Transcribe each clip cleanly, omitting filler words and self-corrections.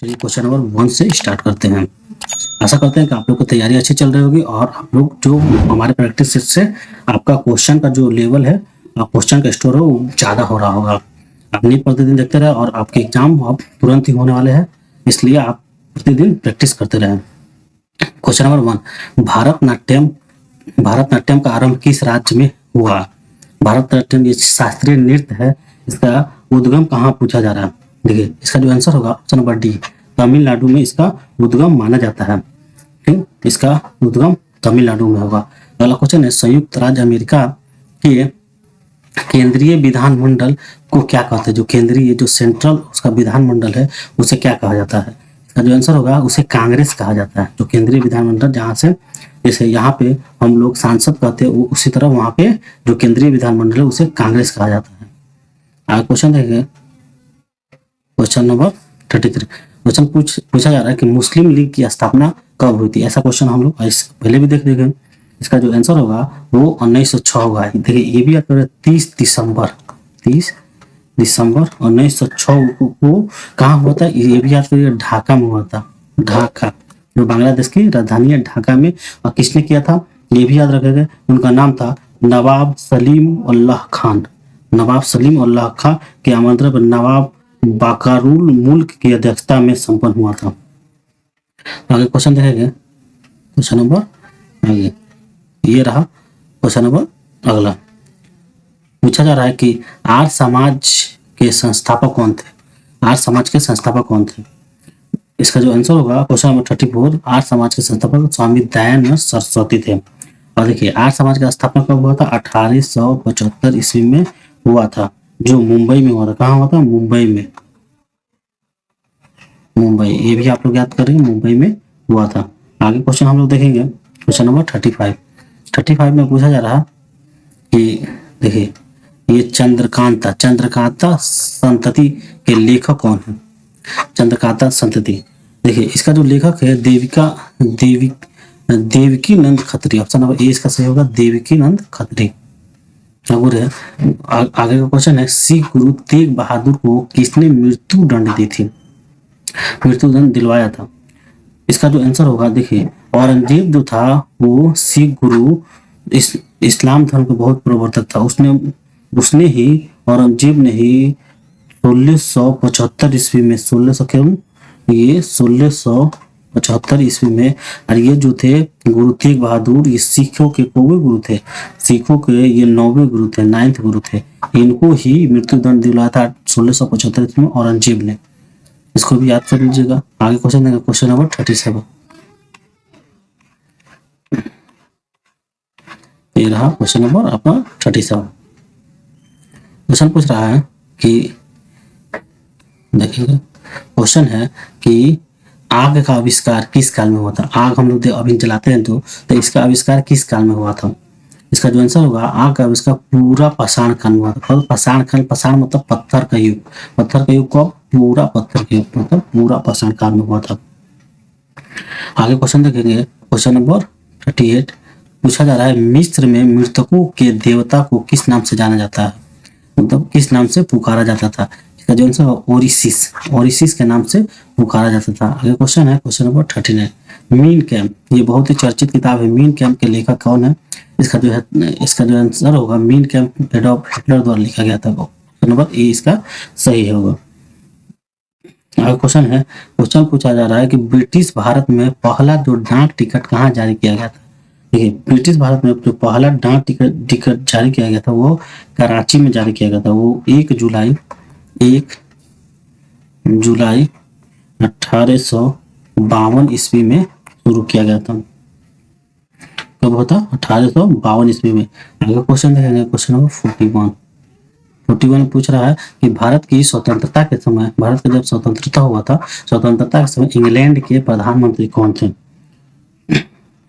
चलिए question number 1 से start करते हैं। आशा करते हैं कि आप लोग की तैयारी अच्छी चल रही होगी और आप लोग जो हमारे प्रैक्टिस सेट से आपका क्वेश्चन का जो लेवल है, क्वेश्चन का स्टोर हो वो ज़्यादा हो रहा होगा। आप नहीं प्रतिदिन देखते रहे और आपके एग्जाम अब तुरंत ही होने वाले हैं, इसलिए आप प्रतिदिन प्रैक्टिस करते रहें। क्वेश्चन नंबर 1, भारतनाट्यम का आरंभ किस राज्य में हुआ? भारतनाट्यम ये शास्त्रीय नृत्य है, इसका उद्गम कहाँ पूछा जा रहा है? देखिए इसका जो आंसर होगा ऑप्शन नंबर डी, तमिलनाडु में इसका उद्गम माना जाता है। ठीक, इसका उद्गम तमिलनाडु में होगा। अगला क्वेश्चन है, संयुक्त राज्य अमेरिका के केंद्रीय विधानमंडल को क्या कहते हैं? जो केंद्रीय जो सेंट्रल उसका विधानमंडल है उसे क्या कहा जाता है? इसका जो आंसर होगा उसे कांग्रेस कहा जाता है। जो केंद्रीय विधानमंडल जहाँ से जैसे यहाँ पे हम लोग सांसद कहते हैं, उसी तरह वहाँ पे जो केंद्रीय विधानमंडल है उसे कांग्रेस कहा जाता है। आगे क्वेश्चन देखेंगे, क्वेश्चन नंबर 33। क्वेश्चन पूछा जा रहा है कि मुस्लिम लीग की स्थापना कब हुई थी? ऐसा क्वेश्चन हम लोग पहले भी देख देंगे। इसका जो आंसर होगा वो 1906 होगा। देखिए ये भी याद करें, 30 दिसंबर 1906 को कहाँ हुआ था? ये भी याद करिए, ढाका में हुआ था। ढाका जो बांग्लादेश की राजधानी है, ढाका में। और किसने किया था ये भी याद रखेंगे, उनका नाम था नवाब सलीम उल्लाह खान। नवाब सलीम उल्लाह खान के आमंत्रण पर नवाब बाकारुल मुल्क की अध्यक्षता में संपन्न हुआ था। आगे क्वेश्चन देखेंगे, क्वेश्चन नंबर आगे ये रहा। क्वेश्चन नंबर अगला पूछा जा रहा है कि आर्य समाज के संस्थापक कौन थे? आर्य समाज के संस्थापक कौन थे? इसका जो आंसर होगा क्वेश्चन नंबर 34, आर्य समाज के संस्थापक स्वामी दयानंद सरस्वती थे। और देखिए आर्य समाज का स्थापना कब हुआ था? 1875 ईस्वी में हुआ था, जो मुंबई में हुआ था। कहाँ हुआ था? मुंबई में। मुंबई, ये भी आप लोग याद करेंगे, मुंबई में हुआ था। आगे क्वेश्चन हम लोग देखेंगे, क्वेश्चन नंबर 35 में पूछा जा रहा कि देखिए ये चंद्रकांता संतति के लेखक कौन है? चंद्रकांता संतति, देखिए इसका जो लेखक है देवकी नंद खत्री। ऑप्शन नंबर ए इसका सही होगा, देवकी नंद खत्री ठाकुर है। आगे का क्वेश्चन है, सिख गुरु तेग बहादुर को किसने मृत्यु दंड दी थी? मृत्यु दंड दिलवाया था। इसका जो आंसर होगा, देखिए औरंगजेब जो था वो सिख गुरु इस्लाम धर्म का बहुत प्रवर्तक था। उसने ही औरंगजेब ने ही 1675 ईस्वी में 1675 ईस्वी में, और ये जो थे गुरु तेग बहादुर, ये सिखों के कौवे गुरु थे? सिखों के ये 9वें गुरु थे, 9th गुरु थे। इनको ही मृत्यु दंड दिलाया था 1675 ईस्वी में औरंगजेब ने। इसको भी याद कर लीजिएगा। आगे क्वेश्चन देंगे, क्वेश्चन नंबर 37। ये रहा क्वेश्चन नंबर आपका 37। क्वेश्चन पूछ रहा है कि देखिएगा, क्वेश्चन है कि आग का आविष्कार किस काल में हुआ था? आग हम लोग अभी जलाते हैं तो इसका आविष्कार किस काल में हुआ था? इसका जो आंसर होगा, आग का आविष्कार पूरा पाषाण काल में हुआ था। पाषाण काल, पाषाण मतलब पत्थर का युग। पत्थर का युग को पूरा पत्थर का युग मतलब पूरा पाषाण काल में हुआ था। आगे क्वेश्चन देखेंगे, क्वेश्चन नंबर 38। पूछा जा रहा है, मिस्र में मृतकों के देवता को किस नाम से जाना जाता है? मतलब किस नाम से पुकारा जाता था? इसका जो आंसर है ओरिसिस के नाम से पुकारा जाता था। आगे क्वेश्चन है, क्वेश्चन नंबर 39, मीन कैम्प, ये बहुत ही चर्चित किताब है। मीन कैम्प के लेखक कौन है? इसका जो आंसर होगा, मीन कैम्प एडॉल्फ हिटलर द्वारा लिखा गया था। ऑप्शन नंबर ए इसका सही होगा। आगे क्वेश्चन है, क्वेश्चन पूछा जा रहा है कि ब्रिटिश भारत में पहला जो डाक टिकट कहाँ जारी किया गया था? देखिए ब्रिटिश भारत में जो पहला डाक टिकट जारी किया गया था वो कराची में जारी किया गया था। वो 1 जुलाई 1852 ईस्वी में शुरू किया गया था। कब होता? 1852 ईस्वी में। आगे क्वेश्चन देखेंगे, क्वेश्चन नंबर 41 पूछ रहा है कि भारत की स्वतंत्रता के समय, भारत का जब स्वतंत्रता हुआ था, स्वतंत्रता के समय इंग्लैंड के प्रधानमंत्री कौन थे?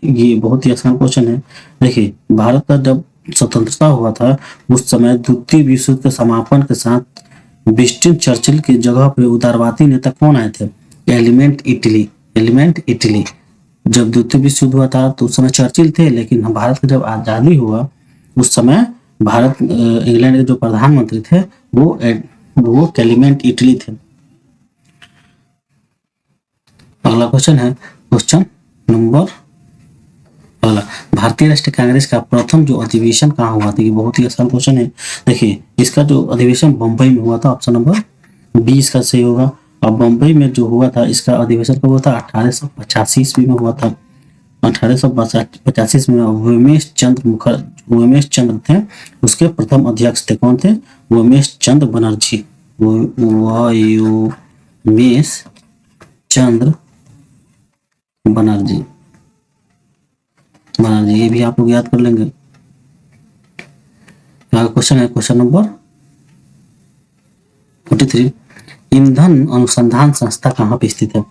ये बहुत ही आसान क्वेश्चन है। देखिए भारत का जब स्वतंत्रता हुआ था उस समय द्वितीय विश्व युद्ध के समापन के साथ विंस्टन चर्चिल की जगह पे उदारवादी नेता कौन आए थे? Element Italy. जब द्वितीय विश्व युद्ध हुआ था तो उस समय चर्चिल थे, लेकिन भारत का जब आजादी हुआ उस समय इंग्लैंड के जो प्रधानमंत्री थे वो एलिमेंट इटली थे। अगला क्वेश्चन है क्वेश्चन नंबर अगला, भारतीय राष्ट्रीय कांग्रेस का प्रथम जो अधिवेशन कहाँ हुआ था? ये बहुत ही आसान क्वेश्चन है। देखिए इसका जो अधिवेशन बम्बई में हुआ था, ऑप्शन नंबर 20 का सही होगा। और बम्बई में जो हुआ था इसका अधिवेशन कब हुआ था? 1885 ईस्वी में हुआ था। 1885 में उमेश चंद्र थे उसके प्रथम अध्यक्ष थे। कौन थे? उमेश चंद्र बनर्जी। उमेश चंद्र बनर्जी, ये भी आप लोग याद कर लेंगे। क्वेश्चन है क्वेश्चन नंबर 43, ईंधन अनुसंधान संस्था कहाँ पे स्थित है?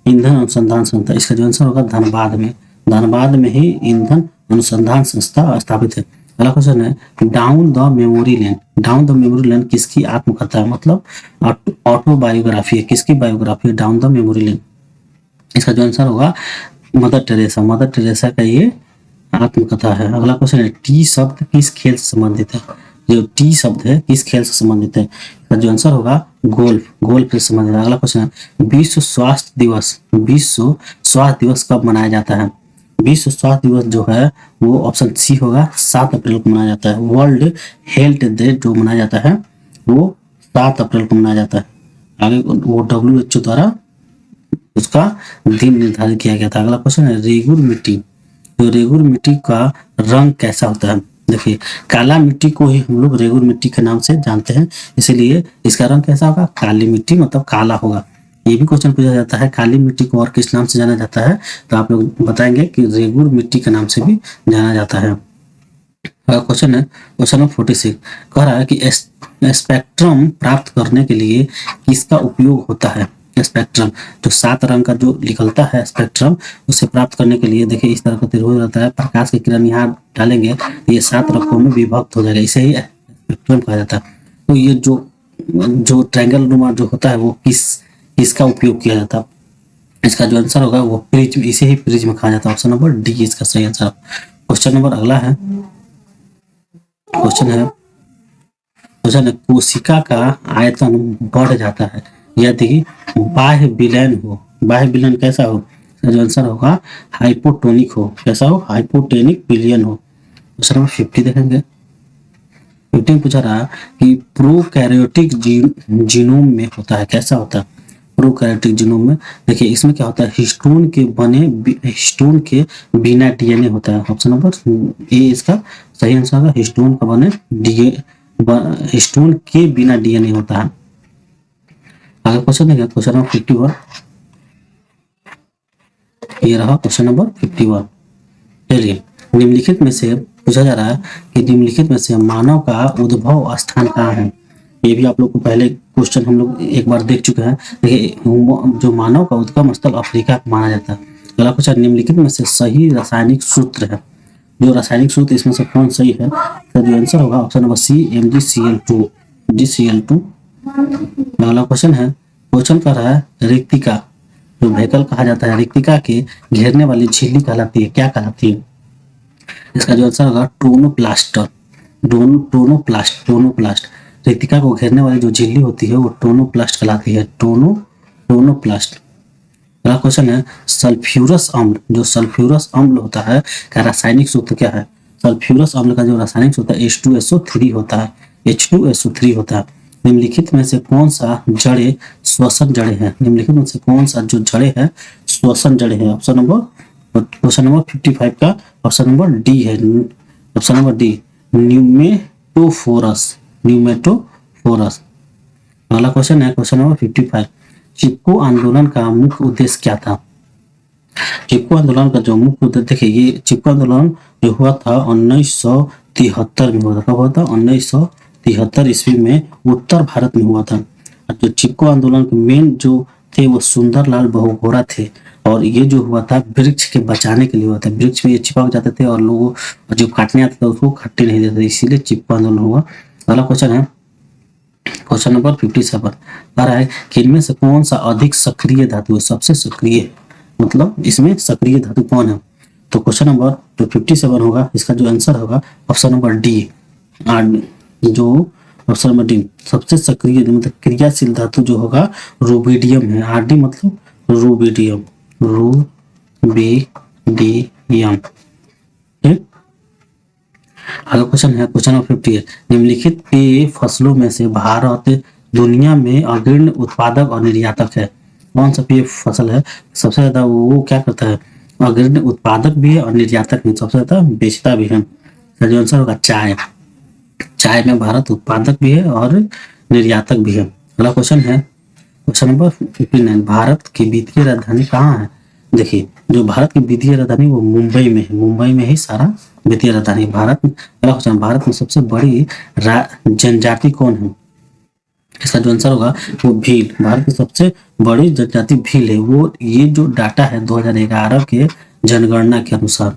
ईंधन अनुसंधान संस्था, इसका जो आंसर होगा धनबाद में। धनबाद में ही ईंधन अनुसंधान संस्था स्थापित है। अगला क्वेश्चन है down the memory lane. Down the memory lane किसकी आत्मकथा है? मतलब ऑटोबायोग्राफी है। किसकी बायोग्राफी है? Down the memory lane. इसका जो आंसर होगा मदर टेरेसा। मदर टेरेसा का ये आत्मकथा है। अगला क्वेश्चन है टी शब्द किस खेल से संबंधित है? जो टी शब्द है किस खेल से संबंधित है? इसका जो आंसर होगा गोल्फ। गोल्फ से संबंधित है। अगला क्वेश्चन है विश्व स्वास्थ्य दिवस कब मनाया जाता है? विश्व स्वास्थ्य दिवस जो है वो ऑप्शन सी होगा 7 अप्रैल को मनाया जाता है। वर्ल्ड हेल्थ डे जो मनाया जाता है वो 7 अप्रैल को मनाया जाता है। आगे वो WHO द्वारा उसका दिन निर्धारित किया गया था। अगला क्वेश्चन है रेगुर मिट्टी। तो रेगुर मिट्टी का रंग कैसा होता है? देखिए काला मिट्टी को ही हम लोग रेगुर मिट्टी के नाम से जानते हैं, इसीलिए इसका रंग कैसा होगा? काली मिट्टी, मतलब काला होगा। ये भी क्वेश्चन पूछा जाता है काली मिट्टी को और किस नाम से जाना जाता है? तो आप लोग बताएंगे कि रेगुर मिट्टी के नाम से भी जाना जाता है। क्वेश्चन है क्वेश्चन नंबर 46, कह रहा है कि स्पेक्ट्रम प्राप्त करने के लिए किसका उपयोग होता है? स्पेक्ट्रम जो 7 रंग का जो निकलता है स्पेक्ट्रम, उसे प्राप्त करने के लिए देखिए इस तरह का त्रिभुज रहता है। प्रकाश की किरण यहाँ डालेंगे तो ये 7 रंगों में विभक्त हो जाएगा, इसे ही स्पेक्ट्रम कहा जाता है। तो ये जो ट्रायंगल नुमा जो होता है वो किसका उपयोग किया जाता है? इसका जो आंसर होगा वो प्रिज्म, इसे ही प्रिज्म कहा जाता है। ऑप्शन नंबर डी इसका सही आंसर। क्वेश्चन नंबर अगला है क्वेश्चन है कोशिका का आयतन बढ़ जाता है यदि बाह्य विलयन हो। बाह्य विलयन कैसा हो? जो आंसर होगा हाइपोटोनिक हो। कैसा हो? हाइपोटेनिक विलयन हो। क्वेश्चन नंबर 50 देखेंगे। 50 पूछा रहा कि प्रोकैरियोटिक जीनोम में होता है। कैसा होता है प्रोकैरियोटिक जीनोम में? देखिए इसमें क्या होता है हिस्टोन के बिना DNA होता है। ऑप्शन नंबर ए इसका सही आंसर होगा। हिस्टोन का बने हिस्टोन के बिना DNA होता है। आगे क्वेश्चन देखिए क्वेश्चन नंबर 51, ये रहा क्वेश्चन नंबर 51। चलिए निम्नलिखित में से पूछा जा रहा है कि निम्नलिखित में से मानव का उद्भव स्थान कहाँ है? ये भी आप लोग को पहले क्वेश्चन हम लोग एक बार देख चुके हैं। देखिए जो मानव का उद्गम स्थल अफ्रीका को माना जाता है। अगला क्वेश्चन निम्नलिखित में से सही रासायनिक सूत्र है। जो रासायनिक सूत्र इसमें से कौन सही है? तो जो आंसर होगा ऑप्शन नंबर सी MgCl2। अगला क्वेश्चन है क्वेश्चन कर रहा है रिक्तिका जो व्हीकल कहा जाता है, रिक्तिका के घेरने वाली झिल्ली कहलाती है, क्या कहलाती है? इसका जो आंसर होगा टोनोप्लास्ट। रिक्तिका को घेरने वाली जो झिल्ली होती है वो टोनोप्लास्ट कहलाती है। टोनोप्लास्ट। अगला क्वेश्चन है सल्फ्यूरस अम्ल। जो सल्फ्यूरस अम्ल होता है का रासायनिक सूत्र क्या है? सल्फ्यूरस अम्ल का जो रासायनिक सूत्र है H2SO3 होता है। H2SO3 होता है। निम्नलिखित में से कौन सा जड़े श्वसन जड़े हैं? निम्नलिखित में से कौन सा जो जड़े हैं श्वसन जड़े हैं? ऑप्शन नंबर क्वेश्चन नंबर 55 का ऑप्शन नंबर डी है। Option number D pneumatophores. अगला क्वेश्चन है क्वेश्चन नंबर 55, चिपको आंदोलन का मुख्य उद्देश्य क्या था? चिपको आंदोलन का जो मुख्य उद्देश्य देखिए ये चिपको आंदोलन जो हुआ था 1973 में हुआ था। कब हुआ था? 1973 ईस्वी में उत्तर भारत में हुआ था। जो चिपको आंदोलन के मेन जो थे वो सुंदरलाल बहुगुणा थे और ये जो हुआ था वृक्ष के बचाने के लिए हुआ था। वृक्ष में ये चिपक जाते थे और लोगों जो काटने आते थे उसको काटने नहीं देते, इसीलिए चिपको आंदोलन हुआ। अगला क्वेश्चन है क्वेश्चन नंबर 57 कह रहा है कि इनमें से कौन सा अधिक सक्रिय धातु है? सबसे सक्रिय है, मतलब इसमें सक्रिय धातु कौन है? तो क्वेश्चन नंबर जो 57 होगा इसका जो आंसर होगा ऑप्शन नंबर डी। जो ऑप्शन नंबर डी सबसे सक्रिय मतलब क्रियाशील धातु जो होगा रूबिडियम है। RD मतलब रूबिडियम। रूबिडियम। ठीक, अगला क्वेश्चन है, क्वेश्चन नंबर 50 है, निम्नलिखित पेय फसलों में से भारत दुनिया में अग्रणी उत्पादक और निर्यातक है। कौन सा पेय फसल है सबसे ज्यादा वो क्या करता है, अग्रणी उत्पादक भी है और निर्यातक भी, सबसे ज्यादा बेचता भी है। जो आंसर होगा चाय। चाय में भारत उत्पादक भी है और निर्यातक भी है। अगला क्वेश्चन है, क्वेश्चन नंबर 59, भारत की वित्तीय राजधानी कहाँ है। देखिए, जो भारत की वित्तीय राजधानी वो मुंबई में है, मुंबई में ही सारा वित्तीय राजधानी भारत में। अगला क्वेश्चन, भारत में सबसे बड़ी जनजाति कौन है। इसका जो आंसर होगा वो भील। भारत की सबसे बड़ी जनजाति भील है। वो ये जो डाटा है 2011 के जनगणना के अनुसार।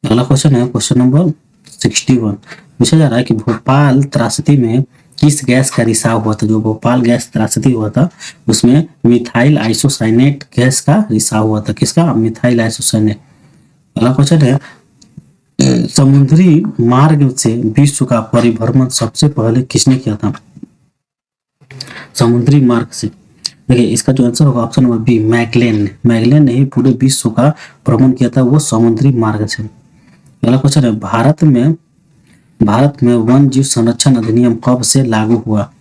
अगला क्वेश्चन है, क्वेश्चन नंबर 61, पूछा जा रहा है कि भोपाल त्रासदी में किस गैस का रिसाव हुआ था। जो भोपाल गैस त्रासदी हुआ था उसमें मिथाइल आइसोसाइनेट गैस का रिसाव हुआ था। किसका, मिथाइल आइसोसाइनेट। अगला क्वेश्चन है, समुद्री मार्ग से विश्व का परिभ्रमण सबसे पहले किसने किया था। समुद्री मार्ग से, देखिए इसका जो आंसर होगा option number B, Magellan. Magellan ने ही पूरे विश्व का भ्रमण किया था, वो समुद्री मार्ग से। अगला क्वेश्चन है, भारत में वन जीव संरक्षण अधिनियम कब से लागू हुआ।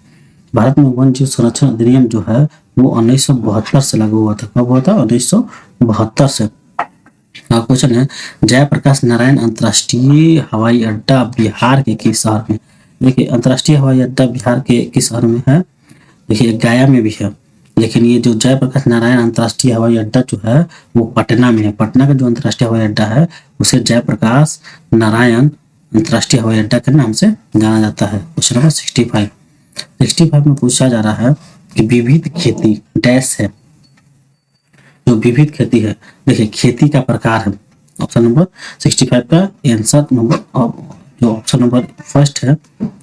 भारत में वन जीव संरक्षण अधिनियम जो है वो 1972 से लागू हुआ था। कब हुआ था, 1972 से। क्वेश्चन है, जयप्रकाश नारायण अंतर्राष्ट्रीय हवाई अड्डा बिहार के किस शहर में। देखिए, अंतर्राष्ट्रीय हवाई अड्डा बिहार के किस शहर में है, देखिए गया में भी है। लेकिन ये जो जयप्रकाश नारायण अंतर्राष्ट्रीय हवाई अड्डा जो है वो पटना में है। पटना का जो अंतर्राष्ट्रीय हवाई अड्डा है उसे जयप्रकाश नारायण अंतर्राष्ट्रीय हवाई अड्डा के नाम से जाना जाता है। क्वेश्चन नंबर 65 में पूछा जा रहा है कि विविध खेती डैश है। जो विविध खेती है, देखिए खेती का प्रकार है। ऑप्शन नंबर 65 का आंसर नंबर, जो ऑप्शन नंबर फर्स्ट है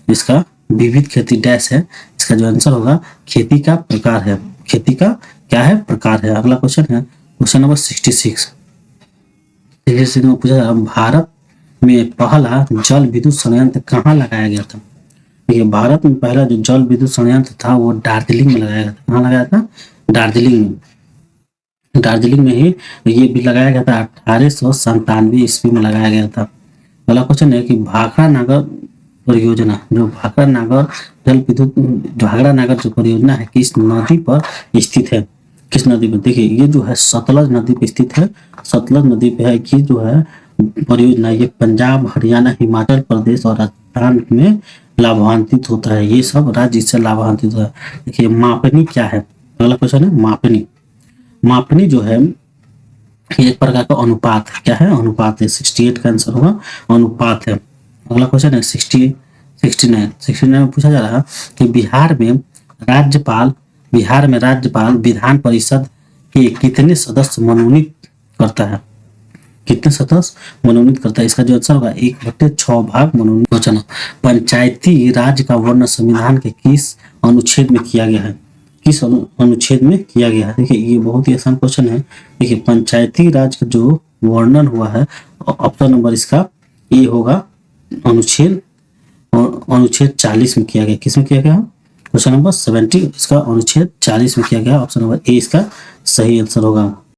इसका विविध खेती डैश है। इसका जो आंसर होगा खेती का प्रकार है। खेती का क्या है, प्रकार है। अगला क्वेश्चन है, क्वेश्चन नंबर 66 में पूछा जा रहा है, भारत में पहला जल विद्युत संयंत्र कहाँ लगाया गया था। देखिए, भारत में पहला जो जल विद्युत संयंत्र था वो दार्जिलिंग में लगाया गया था। कहाँ लगाया था, दार्जिलिंग में। दार्जिलिंग में ही ये भी लगाया गया था, 1897 ईस्वी में लगाया गया था। अगला क्वेश्चन है कि भाखड़ा नागर परियोजना, जो भाखड़ा नागर जल विद्युत भाखड़ा नागर जो परियोजना है किस नदी पर स्थित है। किस नदी पर, देखिए ये जो है सतलज नदी पर स्थित है। सतलज नदी पे है। ये जो है परियोजना ये पंजाब, हरियाणा, हिमाचल प्रदेश और राजस्थान में लाभान्वित होता है। ये सब राज्य इससे लाभान्वित होता है। देखिए, मापनी क्या है। अगला क्वेश्चन है, मापनी। मापनी जो है एक प्रकार का अनुपात है। क्या है, अनुपात है। 68 का आंसर होगा अनुपात है। अगला क्वेश्चन है 69 में पूछा जा रहा है कि बिहार में राज्यपाल विधान परिषद के कितने सदस्य मनोनीत करता है। कितने सदस्य मनोनीत करता है। इसका जो आंसर होगा 1/6 भाग मनोनीत। क्वेश्चन, पंचायती राज का वर्णन संविधान के किस अनुच्छेद में किया गया है। किस अनुच्छेद में किया गया है। देखिए, ये बहुत ही आसान क्वेश्चन है। देखिए, पंचायती राज का जो वर्णन हुआ है ऑप्शन नंबर इसका ए होगा, अनुच्छेद 40 में किया गया। किस में किया गया, क्वेश्चन नंबर 70 इसका अनुच्छेद 40 में किया गया। ऑप्शन नंबर ए इसका सही आंसर होगा।